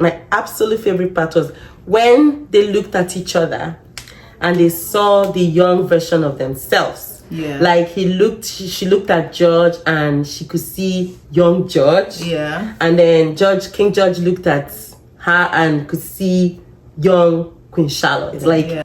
my absolute favorite part was when they looked at each other and they saw the young version of themselves. Yeah. Like she looked at George and she could see young George. Yeah. And then King George looked at her and could see young Queen Charlotte. It's like, yeah.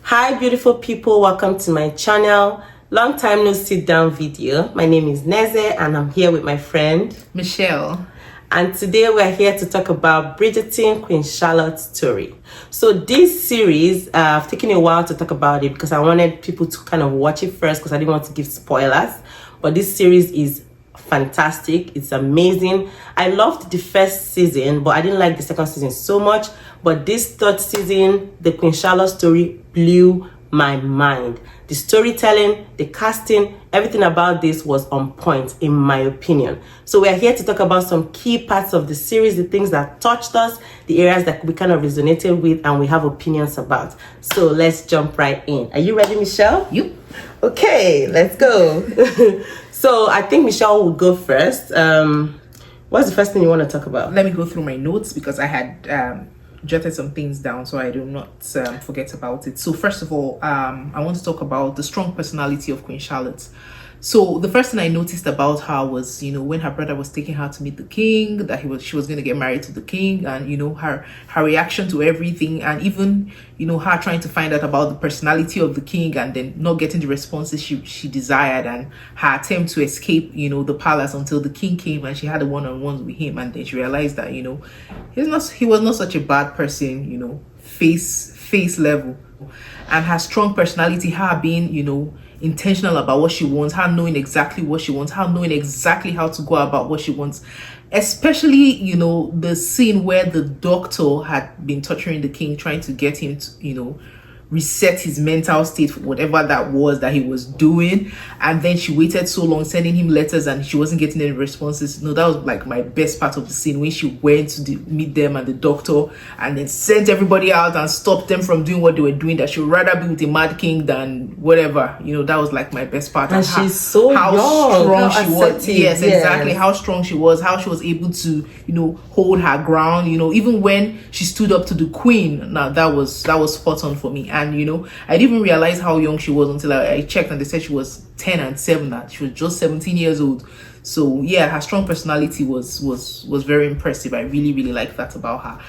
Hi beautiful people, welcome to my channel. Long time no sit down video. My name is Neze and I'm here with my friend Michelle. And today we're here to talk about Bridgerton Queen Charlotte story. So this series, I've taken a while to talk about it because I wanted people to kind of watch it first because I didn't want to give spoilers. But this series is fantastic. It's amazing. I loved the first season, but I didn't like the second season so much. But this third season, the Queen Charlotte story blew my mind. The storytelling, the casting, everything about this was on point in my opinion. So we're here to talk about some key parts of the series, the things that touched us, the areas that we kind of resonated with and we have opinions about. So let's jump right in. Are you ready, Michelle? Yep. Okay, let's go. So I think Michelle will go first. What's the first thing you want to talk about? Let me go through my notes because I had jotted some things down so I do not forget about it. So first of all, I want to talk about the strong personality of Queen Charlotte. So the first thing I noticed about her was, when her brother was taking her to meet the king, that she was going to get married to the king, and her reaction to everything, and even her trying to find out about the personality of the king and then not getting the responses she desired, and her attempt to escape the palace until the king came and she had a one-on-one with him, and then she realized that he was not such a bad person, face level, and her strong personality, her being intentional about what she wants, her knowing exactly what she wants, her knowing exactly how to go about what she wants, especially the scene where the doctor had been torturing the king, trying to get him to reset his mental state for whatever that was that he was doing, and then she waited so long sending him letters and she wasn't getting any responses. That was like my best part of the scene, when she went to meet them and the doctor and then sent everybody out and stopped them from doing what they were doing, that she would rather be with a mad king than whatever. That was like my best part. And she's so young, strong she was. assertive. Yes, exactly, how strong she was, how she was able to hold her ground, even when she stood up to the queen. Now that was spot on for me. And I didn't even realize how young she was until I checked, and they said she was 10 and 7, that she was just 17 years old. So yeah, her strong personality was very impressive. I really, really like that about her.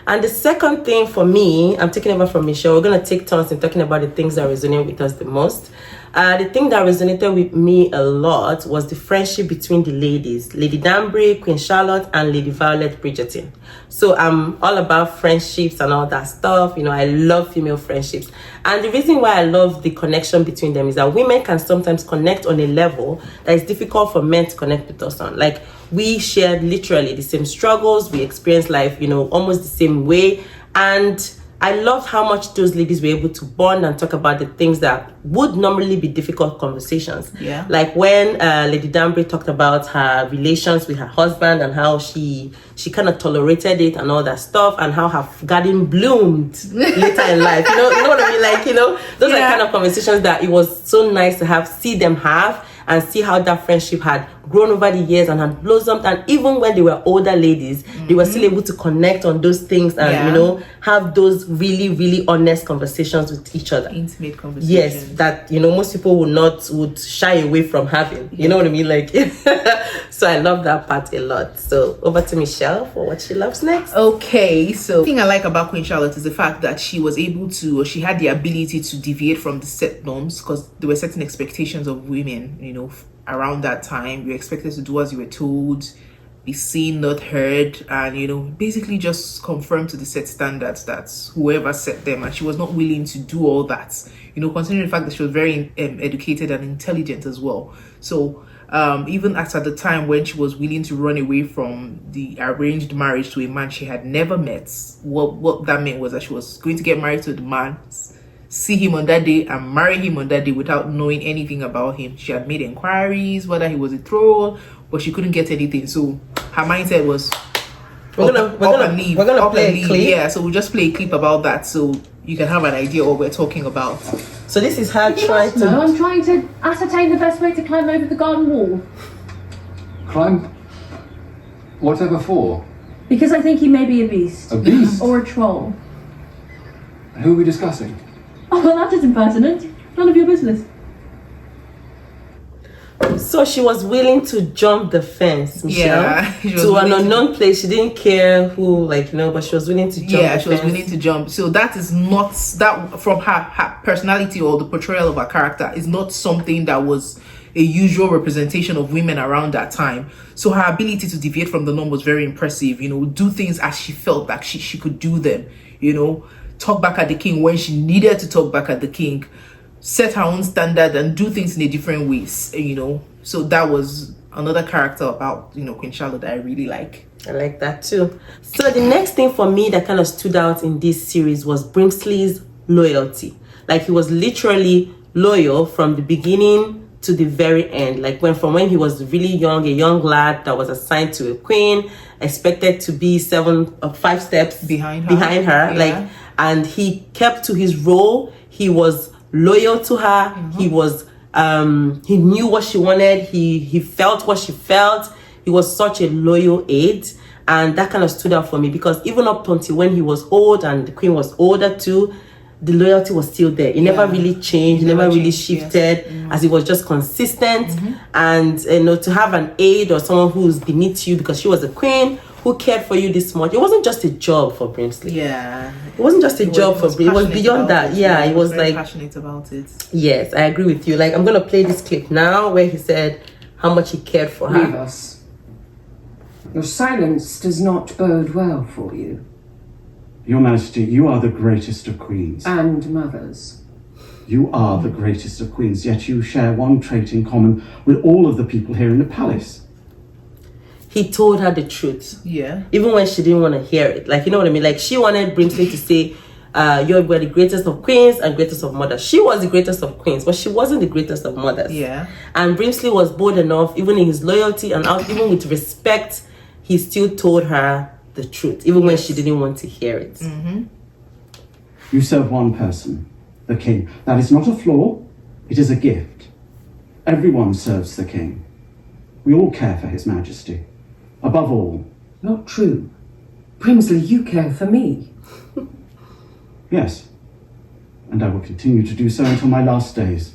And the second thing for me, I'm taking over from Michelle. We're going to take turns in talking about the things that resonate with us the most. The thing that resonated with me a lot was the friendship between the ladies, Lady Danbury, Queen Charlotte, and Lady Violet Bridgerton. So I'm all about friendships and all that stuff. I love female friendships. And the reason why I love the connection between them is that women can sometimes connect on a level that is difficult for men to connect with us on. Like, we shared literally the same struggles, we experienced life, almost the same way. And I loved how much those ladies were able to bond and talk about the things that would normally be difficult conversations. Yeah. Like when Lady Danbury talked about her relations with her husband and how she kind of tolerated it and all that stuff, and how her garden bloomed later in life. You know what I mean? Like, those are kind of conversations that it was so nice to see them have, and see how that friendship had grown over the years and had blossomed. And even when they were older ladies, they were still able to connect on those things and have those really, really honest conversations with each other. Intimate conversations. Yes, that most people would shy away from having. You know what I mean? Like, so I love that part a lot. So over to Michelle for what she loves next. Okay, so the thing I like about Queen Charlotte is the fact that she was able to, or she had the ability to deviate from the set norms, because there were certain expectations of women, around that time. You were expected to do as you were told, be seen, not heard, and basically just conform to the set standards that whoever set them. And she was not willing to do all that, considering the fact that she was very educated and intelligent as well. So even at the time when she was willing to run away from the arranged marriage to a man she had never met, what that meant was that she was going to get married to the man, see him on that day, and marry him on that day without knowing anything about him. She had made inquiries whether he was a troll, but she couldn't get anything. So her mindset was we're gonna play a clip. Yeah, so we'll just play a clip about that so you can have an idea of what we're talking about. So this is her trying to... No, I'm trying to ascertain the best way to climb over the garden wall. Climb? Whatever for? Because I think he may be a beast. A beast? Or a troll. Who are we discussing? Oh, well, that is impertinent. None of your business. So she was willing to jump the fence, Michelle, Yeah, she was to an willing to- unknown place. She didn't care who, like, you know, but she was willing to jump Yeah, the she was fence. willing to jump. So that is not that from her personality or the portrayal of her character is not something that was a usual representation of women around that time. So her ability to deviate from the norm was very impressive. You know, do things as she felt like she could do them. You know, talk back at the king when she needed to talk back at the king, set her own standard and do things in a different ways. You know, so that was another character about, you know, Queen Charlotte that I really like. I like that too. So the next thing for me that kind of stood out in this series was Brimsley's loyalty. Like, he was literally loyal from the beginning to the very end. Like, when he was really young, a young lad that was assigned to a queen, expected to be 5 steps Behind her. Yeah. Like, and he kept to his role. He was loyal to her. He was he knew what she wanted. He felt what she felt. He was such a loyal aide, and that kind of stood out for me, because even up until when he was old and the queen was older too, the loyalty was still there. It never really changed. It never really shifted, as it was just consistent. And, you know, to have an aide or someone who's beneath you because she was a queen who cared for you this much, it wasn't just a job for Brimsley. Yeah, It wasn't just a job for Brimsley. It was beyond that. Yeah, it was very like, passionate about it. yes, I agree with you. Like, I'm gonna play this clip now where he said how much he cared for Leave her. us. Your silence does not bode well for you. Your Majesty, you are the greatest of queens. And mothers. You are the greatest of queens, yet you share one trait in common with all of the people here in the palace. He told her the truth. Yeah. Even when she didn't want to hear it. Like, you know what I mean? Like, she wanted Brimsley to say, you're the greatest of queens and greatest of mothers. She was the greatest of queens, but she wasn't the greatest of mothers. Yeah. And Brimsley was bold enough, even in his loyalty and even with respect, he still told her the truth, even when she didn't want to hear it. You serve one person, the king. That is not a flaw, it is a gift. Everyone serves the king. We all care for his Majesty. Above all, Not true. Brimsley, you care for me. yes. And I will continue to do so until my last days.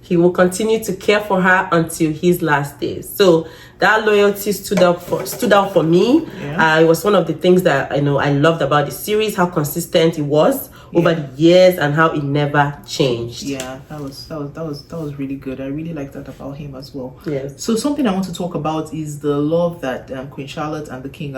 He will continue to care for her until his last days. So that loyalty stood out for me. It was one of the things that I loved about the series, how consistent it was over the years and how it never changed. Yeah, that was really good. I really like that about him as well. Yes. So something I want to talk about is the love that Queen Charlotte and the king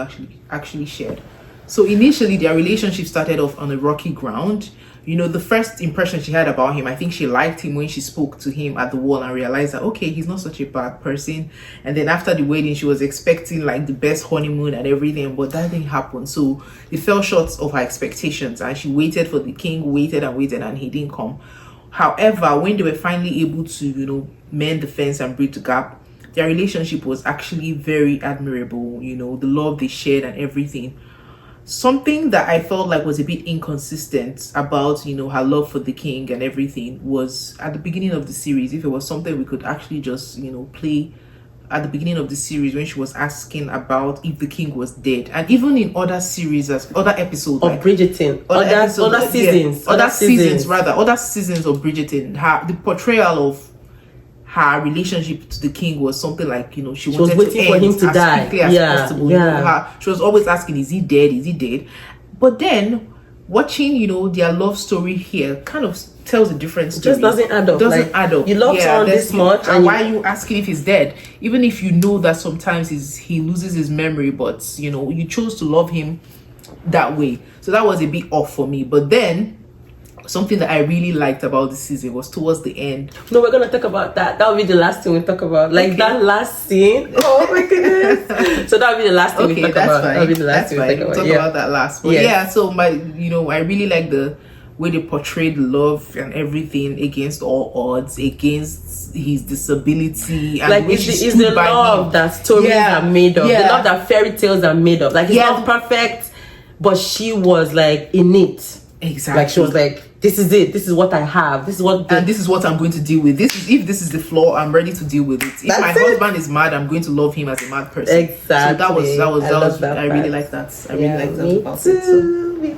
actually shared. So initially their relationship started off on a rocky ground. You know, the first impression she had about him, I think she liked him when she spoke to him at the wall and realized that, okay, he's not such a bad person. And then after the wedding, she was expecting like the best honeymoon and everything, but that didn't happen. So it fell short of her expectations, and she waited for the king, waited, and he didn't come. However, when they were finally able to, you know, mend the fence and bridge the gap, their relationship was actually very admirable. You know, the love they shared and everything. Something that I felt like was a bit inconsistent about, you know, her love for the king and everything was at the beginning of the series. If it was something we could actually just, you know, play at the beginning of the series when she was asking about if the king was dead, and even in other series, other episodes Of Bridgerton, other seasons of Bridgerton, the portrayal of her relationship to the king was something like, you know, she wanted was waiting to for end him to as die. quickly as possible. You know, she was always asking, is he dead? But then watching, you know, their love story here kind of tells a different story. It just doesn't add up. Doesn't add up. You love someone this much, and why are you asking if he's dead? Even if you know that sometimes he loses his memory, but you know, you chose to love him that way. So that was a bit off for me. But then something that I really liked about the season was towards the end. No, we're gonna talk about that. That'll be the last thing we talk about. Like that last scene. Oh my goodness. So that'll be the last thing we talk about. That'll be the last thing we talk about. We'll talk about that last. But so I really like the way they portrayed love and everything against all odds, against his disability, and like it's the love that stories are made of. The love that fairy tales are made of. Like it's not perfect, but she was like in it. Exactly. Like she was like, this is it. This is what I have. This is what. And this is what I'm going to deal with. If this is the flaw, I'm ready to deal with it. If my husband is mad, I'm going to love him as a mad person. Exactly. So I really like that. I really like that about it. So. Me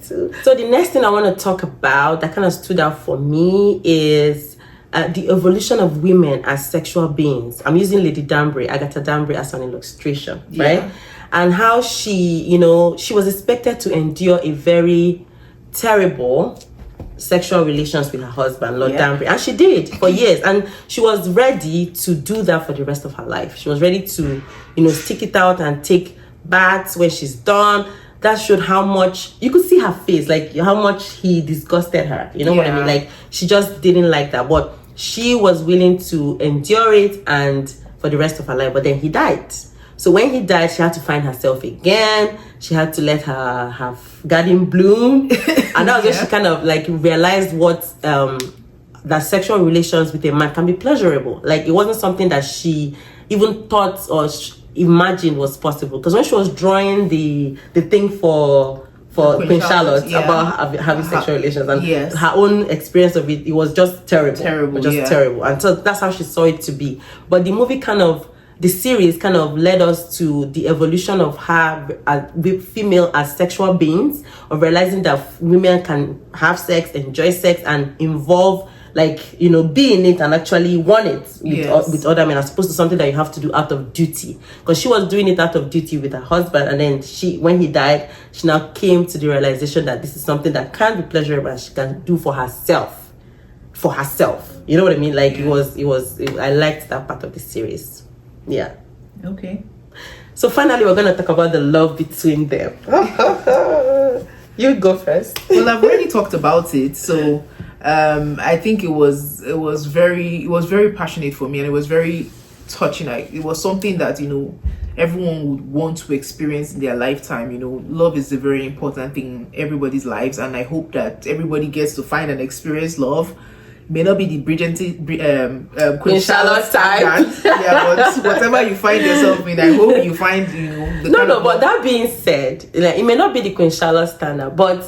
too. So the next thing I want to talk about that kind of stood out for me is the evolution of women as sexual beings. I'm using Agatha Danbury as an illustration, right? And how she was expected to endure a very terrible sexual relations with her husband, Lord Danbury, and she did for years, and she was ready to do that for the rest of her life. She was ready to stick it out and take baths when she's done. That showed how much you could see her face, like how much he disgusted her. You know what I mean? Like she just didn't like that, but she was willing to endure it and for the rest of her life. But then he died. So when he died, she had to find herself again. She had to let her garden bloom. And that was when she kind of like realized what that sexual relations with a man can be pleasurable. Like it wasn't something that she even thought or imagined was possible. Because when she was drawing the thing for Queen Charlotte about having sexual relations and her own experience of it, it was just terrible. Terrible. And so that's how she saw it to be. But the series kind of led us to the evolution of her with female as sexual beings, of realizing that women can have sex, enjoy sex, and involve, like, be in it and actually want it with other men, as opposed to something that you have to do out of duty. Because she was doing it out of duty with her husband, and then when he died, she now came to the realization that this is something that can be pleasurable and she can do for herself. You know what I mean? Like it was. I liked that part of the series. Yeah. Okay. So finally, we're going to talk about the love between them. You go first. Well, I've already talked about it. So I think it was very passionate for me, and it was very touching. Like it was something that everyone would want to experience in their lifetime. Love is a very important thing in everybody's lives, and I hope that everybody gets to find and experience love. May not be the Bridgerton Queen Charlotte type. But whatever you find yourself in, I hope you find but that being said, like, it may not be the Queen Charlotte standard, but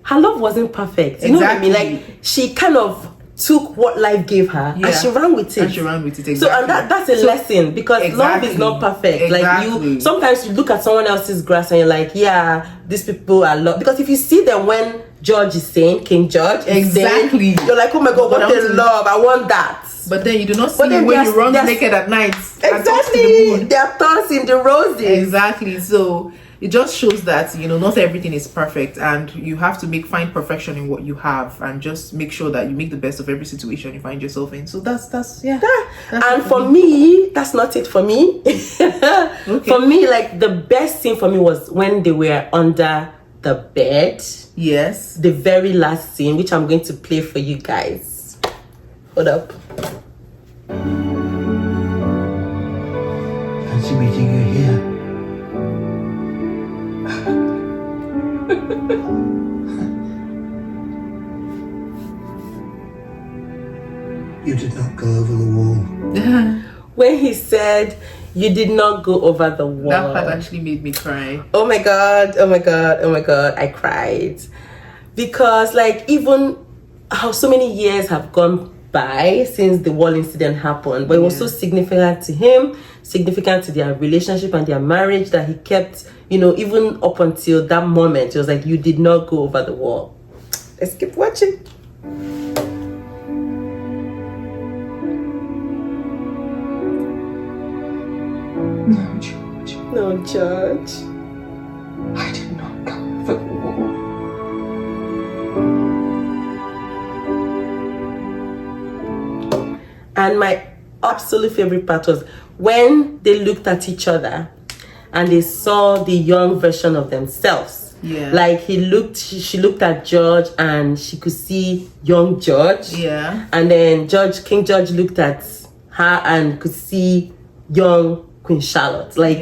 her love wasn't perfect. You know what I mean? Like she kind of took what life gave her and she ran with it. Exactly. So and that's a lesson, because love is not perfect. Exactly. Like sometimes you look at someone else's grass and you're like, yeah, these people are love. Because if you see them when George is saying, King George is saying, you're like, oh my God, what a love, I want that. But then you do not see them when you run naked at night. Exactly. Their thoughts in the roses. Exactly. So it just shows that not everything is perfect, and you have to find perfection in what you have, and just make sure that you make the best of every situation you find yourself in. So that's and for me, that's not it for me. Okay. For me, like the best thing for me was when they were under the bed. Yes. The very last scene, which I'm going to play for you guys. Hold up. Fancy meeting you here. You did not go over the wall. When he said, you did not go over the wall. That part actually made me cry. Oh my God. I cried. Because like, even how so many years have gone by since the wall incident happened, but it was so significant to him, significant to their relationship and their marriage, that he kept, even up until that moment, it was like, you did not go over the wall. Let's keep watching. No, George. No, George. I did not go over the wall. And my absolute favorite part was when they looked at each other and they saw the young version of themselves. Yeah. Like she looked at George and she could see young George. Yeah. And then King George looked at her and could see young Queen Charlotte. Like,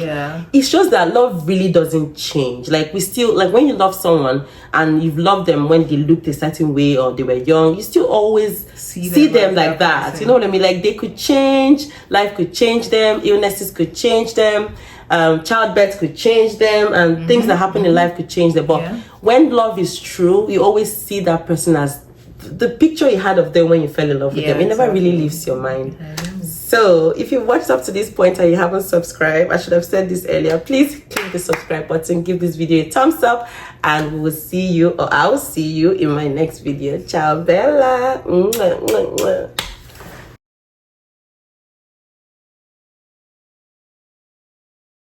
it shows that love really doesn't change. Like, we still, like, when you love someone and you've loved them when they looked a certain way or they were young, you still always see them like that. You know what I mean? Like, they could change, life could change them, illnesses could change them. childbirth could change them, and things that happen in life could change them. But when love is true, you always see that person as the picture you had of them when you fell in love with them. It never really leaves your mind. So if you've watched up to this point and you haven't subscribed, I should have said this earlier, please click the subscribe button, give this video a thumbs up, and we will see you, or I'll see you in my next video. Ciao Bella.